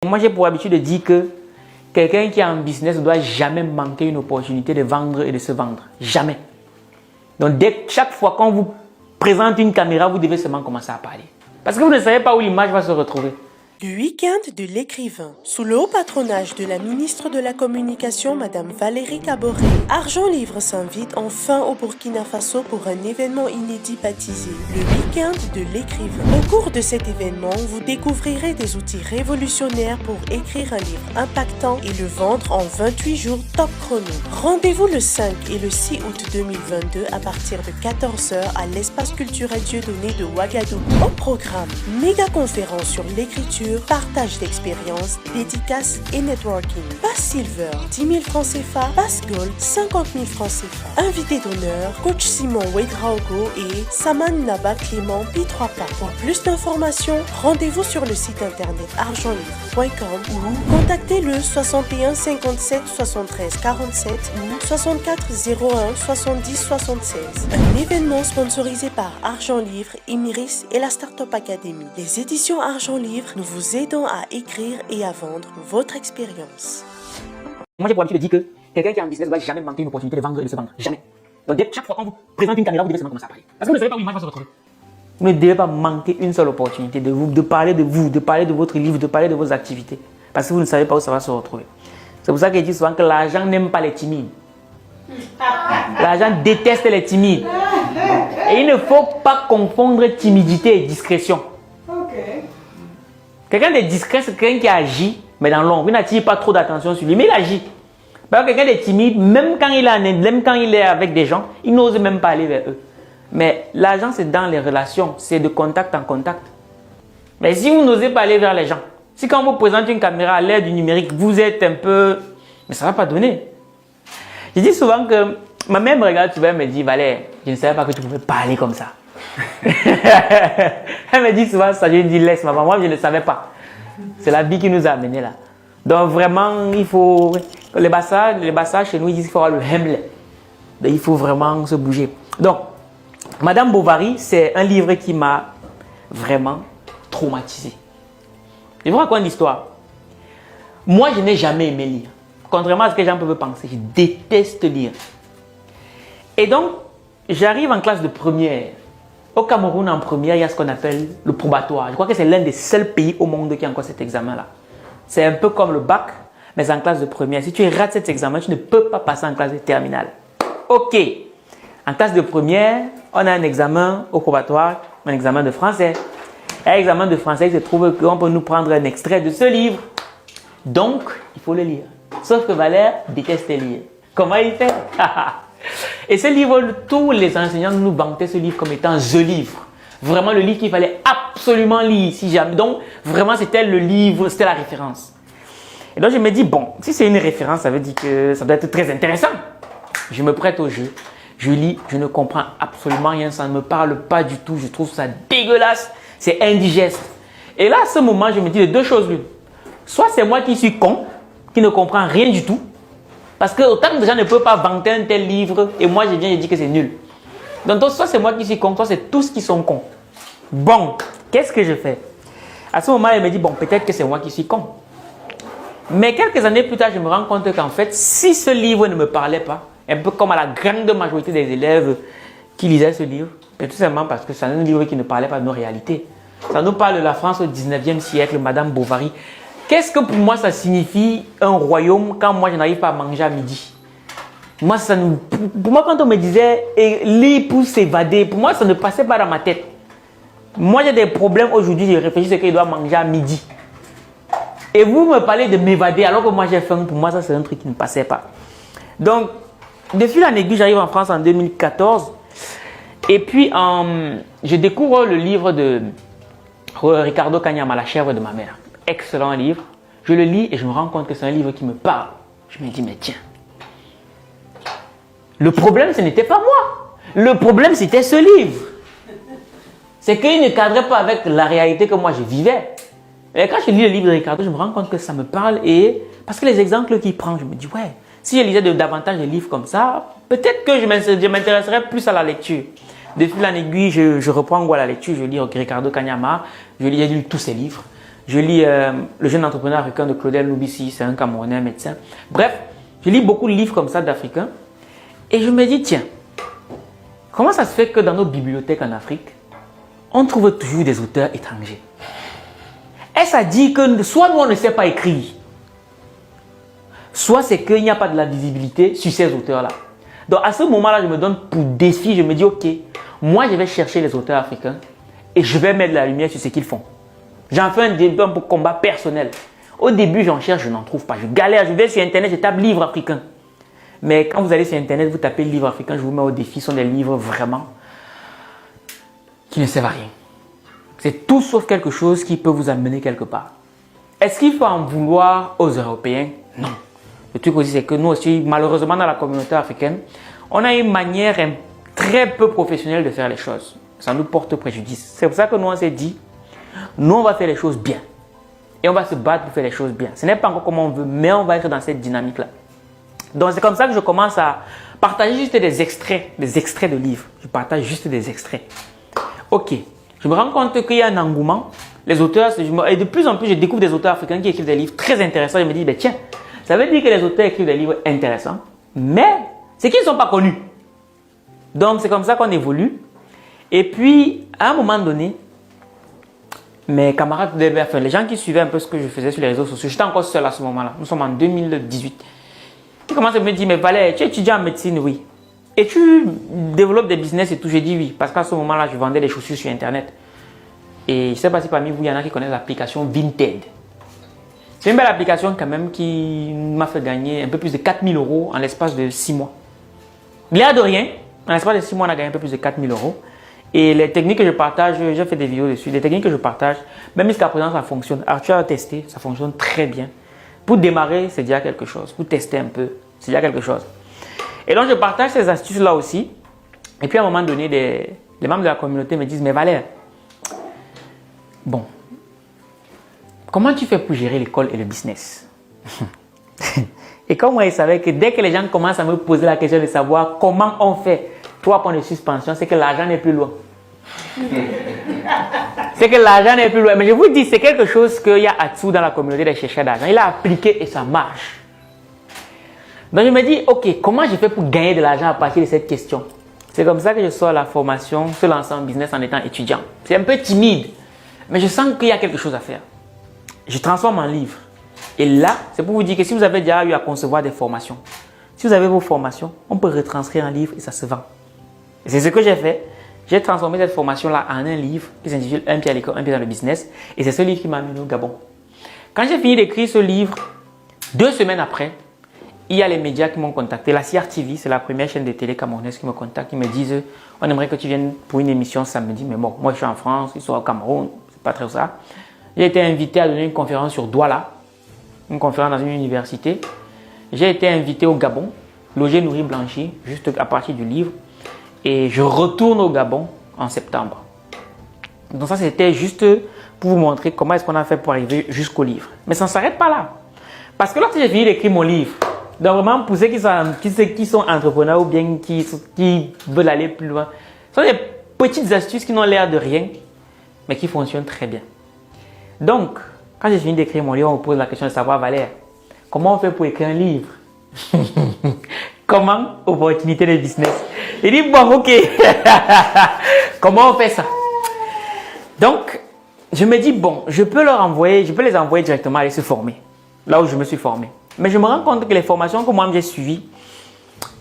Moi, j'ai pour habitude de dire que quelqu'un qui est en business ne doit jamais manquer une opportunité de vendre et de se vendre. Jamais. Donc, chaque fois qu'on vous présente une caméra, vous devez seulement commencer à parler. Parce que vous ne savez pas où l'image va se retrouver. Le week-end de l'écrivain. Sous le haut patronage de la ministre de la Communication, Madame Valérie Kaboré, Argent Livre s'invite enfin au Burkina Faso pour un événement inédit baptisé le week-end de l'écrivain. Au cours de cet événement, vous découvrirez des outils révolutionnaires pour écrire un livre impactant et le vendre en 28 jours top chrono. Rendez-vous le 5 et le 6 août 2022 à partir de 14 h à l'espace culturel Dieudonné de Ouagadougou. Au programme, méga conférence sur l'écriture, partage d'expériences, dédicaces et networking. Pass Silver, 10 000 francs CFA. Pass Gold, 50 000 francs CFA. Invité d'honneur, coach Simon Ouedraogo et Saman Naba Clément P3PA. Pour plus d'informations, rendez-vous sur le site internet argentlivre.com ou contactez le 61 57 73 47 ou 64 01 70 76. Un événement sponsorisé par Argent Livre, Imiris et la Startup Academy. Les éditions Argent Livre, nous vous aidons à écrire et à vendre votre expérience. Moi, j'ai pour habitude de dire que quelqu'un qui est en business ne doit jamais manquer une opportunité de vendre et de se vendre. Jamais. Donc, chaque fois qu'on vous présente une caméra, vous devez seulement commencer à parler. Parce que vous ne savez pas où l'image va se retrouver. Vous ne devez pas manquer une seule opportunité de parler de vous, de parler de votre livre, de parler de vos activités. Parce que vous ne savez pas où ça va se retrouver. C'est pour ça qu'il dit souvent que l'argent n'aime pas les timides. L'argent déteste les timides. Et il ne faut pas confondre timidité et discrétion. Quelqu'un de discret, c'est quelqu'un qui agit, mais dans l'ombre. Il n'attire pas trop d'attention sur lui, mais il agit. Quelqu'un de timide, même quand il est avec des gens, il n'ose même pas aller vers eux. Mais l'argent, c'est dans les relations, c'est de contact en contact. Mais si vous n'osez pas aller vers les gens, si quand on vous présente une caméra à l'ère du numérique, vous êtes un peu... Mais ça ne va pas donner. Je dis souvent que ma mère me regarde souvent et me dit, Valère, je ne savais pas que tu pouvais parler comme ça. Elle me dit souvent ça, je lui dis laisse maman, moi je ne savais pas. C'est la vie qui nous a amenés là. Donc vraiment, il faut... Les Bassa chez nous, ils disent qu'il faut avoir le hemble. Il faut vraiment se bouger. Donc, Madame Bovary, c'est un livre qui m'a vraiment traumatisé. Je vous raconte l'histoire. Moi, je n'ai jamais aimé lire. Contrairement à ce que les gens peuvent penser, je déteste lire. Et donc, j'arrive en classe de première. Au Cameroun, en première, il y a ce qu'on appelle le probatoire. Je crois que c'est l'un des seuls pays au monde qui a encore cet examen-là. C'est un peu comme le bac, mais en classe de première. Si tu rates cet examen, tu ne peux pas passer en classe de terminale. Ok. En classe de première, on a un examen au probatoire, un examen de français. À l'examen de français, il se trouve qu'on peut nous prendre un extrait de ce livre. Donc, il faut le lire. Sauf que Valère déteste lire. Comment il fait? Et ce livre, tous les enseignants nous vantaient ce livre comme étant THE livre. Vraiment le livre qu'il fallait absolument lire. Si jamais. Donc, vraiment, c'était le livre, c'était la référence. Et donc, je me dis, bon, si c'est une référence, ça veut dire que ça doit être très intéressant. Je me prête au jeu. Je lis, je ne comprends absolument rien. Ça ne me parle pas du tout. Je trouve ça dégueulasse. C'est indigeste. Et là, à ce moment, je me dis de deux choses l'une. Soit c'est moi qui suis con, qui ne comprend rien du tout. Parce que autant que les gens ne peuvent pas vanter un tel livre, et moi je viens et je dis que c'est nul. Donc soit c'est moi qui suis con, soit c'est tous qui sont cons. Bon, qu'est-ce que je fais? À ce moment, elle me dit, bon, peut-être que c'est moi qui suis con. Mais quelques années plus tard, je me rends compte qu'en fait, si ce livre ne me parlait pas, un peu comme à la grande majorité des élèves qui lisaient ce livre, c'est tout simplement parce que c'est un livre qui ne parlait pas de nos réalités. Ça nous parle de la France au 19e siècle, Madame Bovary. Qu'est-ce que pour moi ça signifie un royaume quand moi je n'arrive pas à manger à midi? Moi, pour moi, quand on me disait lire pour s'évader, pour moi ça ne passait pas dans ma tête. Moi j'ai des problèmes aujourd'hui, je réfléchis à ce qu'il doit manger à midi. Et vous me parlez de m'évader alors que moi j'ai faim, pour moi ça c'est un truc qui ne passait pas. Donc, de fil en aiguille, j'arrive en France en 2014 et puis je découvre le livre de Ricardo Kanyama, La chèvre de ma mère. Excellent livre. Je le lis et je me rends compte que c'est un livre qui me parle. Je me dis, mais tiens. Le problème, ce n'était pas moi. Le problème, c'était ce livre. C'est qu'il ne cadrait pas avec la réalité que moi je vivais. Et quand je lis le livre de Ricardo, je me rends compte que ça me parle. Et parce que les exemples qu'il prend, je me dis, ouais, si je lisais davantage de livres comme ça, peut-être que je m'intéresserais plus à la lecture. De fil en aiguille, je reprends la lecture, je lis Ricardo Kanyama, j'ai lu tous ses livres. Je lis Le jeune entrepreneur africain de Claudel Loubissi, c'est un Camerounais médecin. Bref, je lis beaucoup de livres comme ça d'Africains. Et je me dis, tiens, comment ça se fait que dans nos bibliothèques en Afrique, on trouve toujours des auteurs étrangers? Est-ce à dire que soit nous, on ne sait pas écrire, soit c'est qu'il n'y a pas de la visibilité sur ces auteurs-là. Donc à ce moment-là, je me donne pour défi, je me dis, ok, moi je vais chercher les auteurs africains et je vais mettre la lumière sur ce qu'ils font. J'en fais un combat personnel. Au début, j'en cherche, je n'en trouve pas. Je galère, je vais sur Internet, je tape livre africain. Mais quand vous allez sur Internet, vous tapez livre africain, je vous mets au défi, ce sont des livres vraiment qui ne servent à rien. C'est tout sauf quelque chose qui peut vous amener quelque part. Est-ce qu'il faut en vouloir aux Européens? Non. Le truc aussi, c'est que nous aussi, malheureusement, dans la communauté africaine, on a une manière très peu professionnelle de faire les choses. Ça nous porte préjudice. C'est pour ça que nous, on s'est dit, nous, on va faire les choses bien. Et on va se battre pour faire les choses bien. Ce n'est pas encore comme on veut, mais on va être dans cette dynamique-là. Donc, c'est comme ça que je commence à partager juste des extraits de livres. Je partage juste des extraits. Ok. Je me rends compte qu'il y a un engouement. Les auteurs, et de plus en plus, je découvre des auteurs africains qui écrivent des livres très intéressants. Je me dis, ben, tiens, ça veut dire que les auteurs écrivent des livres intéressants, mais c'est qu'ils ne sont pas connus. Donc, c'est comme ça qu'on évolue. Et puis, à un moment donné, mes camarades, les gens qui suivaient un peu ce que je faisais sur les réseaux sociaux, j'étais encore seul à ce moment-là. Nous sommes en 2018. Ils commencent à me dire, mais Valère, tu es étudiant en médecine, oui. Et tu développes des business et tout. J'ai dit oui, parce qu'à ce moment-là, je vendais des chaussures sur Internet. Et je ne sais pas si parmi vous, il y en a qui connaissent l'application Vinted. C'est une belle application quand même qui m'a fait gagner un peu plus de 4 000 € en l'espace de 6 mois. L'air de rien, en l'espace de 6 mois, on a gagné un peu plus de 4 000 €. Et les techniques que je partage, j'ai fait des vidéos dessus, les techniques que je partage, même jusqu'à présent, ça fonctionne. Arthur a testé, ça fonctionne très bien. Pour démarrer, c'est déjà quelque chose. Pour tester un peu, c'est déjà quelque chose. Et donc, je partage ces astuces-là aussi. Et puis, à un moment donné, les membres de la communauté me disent, mais Valère, bon, comment tu fais pour gérer l'école et le business? Et comme moi, ils savaient que dès que les gens commencent à me poser la question de savoir comment on fait 3 points de suspension, c'est que l'argent n'est plus loin. C'est que l'argent n'est plus loin. Mais je vous dis, c'est quelque chose qu'il y a Atsu dans la communauté des chercheurs d'argent. Il a appliqué et ça marche. Donc je me dis, ok, comment je fais pour gagner de l'argent à partir de cette question? C'est comme ça que je sors la formation, se lancer en business en étant étudiant. C'est un peu timide, mais je sens qu'il y a quelque chose à faire. Je transforme en livre. Et là, c'est pour vous dire que si vous avez déjà eu à concevoir des formations, si vous avez vos formations, on peut retranscrire en livre et ça se vend. Et c'est ce que j'ai fait. J'ai transformé cette formation-là en un livre qui s'intitule Un pied à l'école, un pied dans le business. Et c'est ce livre qui m'a amené au Gabon. Quand j'ai fini d'écrire ce livre, 2 semaines après, il y a les médias qui m'ont contacté. La CRTV, c'est la première chaîne de télé camerounaise qui me contacte. Ils me disent, on aimerait que tu viennes pour une émission samedi. Mais bon, moi je suis en France, ils sont au Cameroun, c'est pas très ça. J'ai été invité à donner une conférence sur Douala, une conférence dans une université. J'ai été invité au Gabon, logé, nourri, blanchi, juste à partir du livre. Et je retourne au Gabon en septembre. Donc ça, c'était juste pour vous montrer comment est-ce qu'on a fait pour arriver jusqu'au livre. Mais ça ne s'arrête pas là. Parce que lorsque j'ai fini d'écrire mon livre, donc vraiment pour ceux qui sont entrepreneurs ou bien qui veulent aller plus loin, ce sont des petites astuces qui n'ont l'air de rien, mais qui fonctionnent très bien. Donc, quand j'ai fini d'écrire mon livre, on me pose la question de savoir, Valère, comment on fait pour écrire un livre? Comment? Opportunité de business. Il dit, bon, ok. Comment on fait ça? Donc, je me dis, bon, je peux les envoyer directement aller se former. Là où je me suis formé. Mais je me rends compte que les formations que moi j'ai suivies,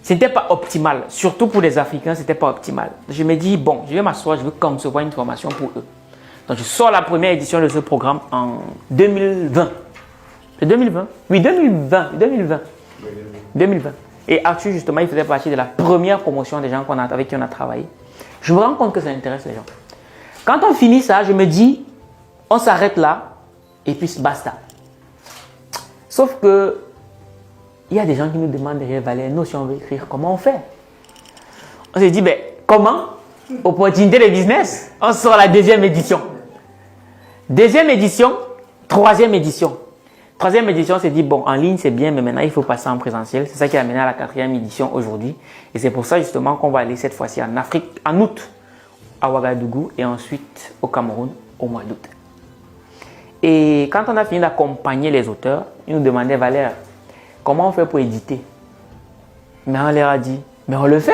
ce n'était pas optimal. Surtout pour les Africains, ce n'était pas optimal. Je me dis, bon, je vais m'asseoir, je veux concevoir une formation pour eux. Donc, je sors la première édition de ce programme en 2020. C'est 2020? Oui, 2020. Et Arthur, justement, il faisait partie de la première promotion des gens avec qui on a travaillé. Je me rends compte que ça intéresse les gens. Quand on finit ça, je me dis, on s'arrête là et puis basta. Sauf que il y a des gens qui nous demandent derrière Valère, nous, si on veut écrire, comment on fait? On s'est dit, ben, comment? Opportunité de business. On sort la 2e édition. 2e édition, 3e édition. 3e édition, c'est dit, bon, en ligne, c'est bien, mais maintenant, il faut passer en présentiel. C'est ça qui a amené à la 4e édition aujourd'hui. Et c'est pour ça, justement, qu'on va aller cette fois-ci en Afrique, en août, à Ouagadougou, et ensuite au Cameroun, au mois d'août. Et quand on a fini d'accompagner les auteurs, ils nous demandaient, Valère, comment on fait pour éditer? Mais on leur a dit, mais on le fait.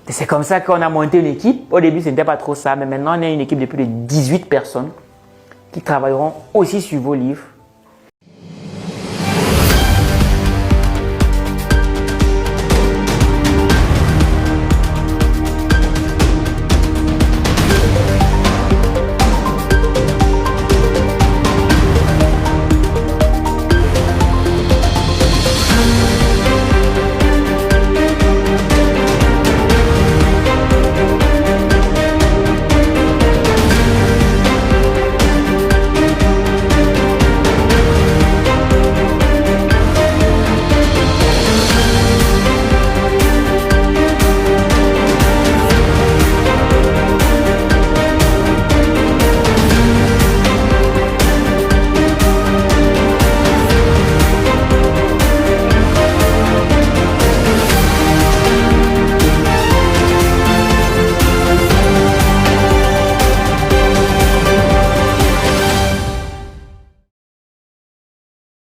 Et c'est comme ça qu'on a monté une équipe. Au début, ce n'était pas trop ça, mais maintenant, on est une équipe de plus de 18 personnes qui travailleront aussi sur vos livres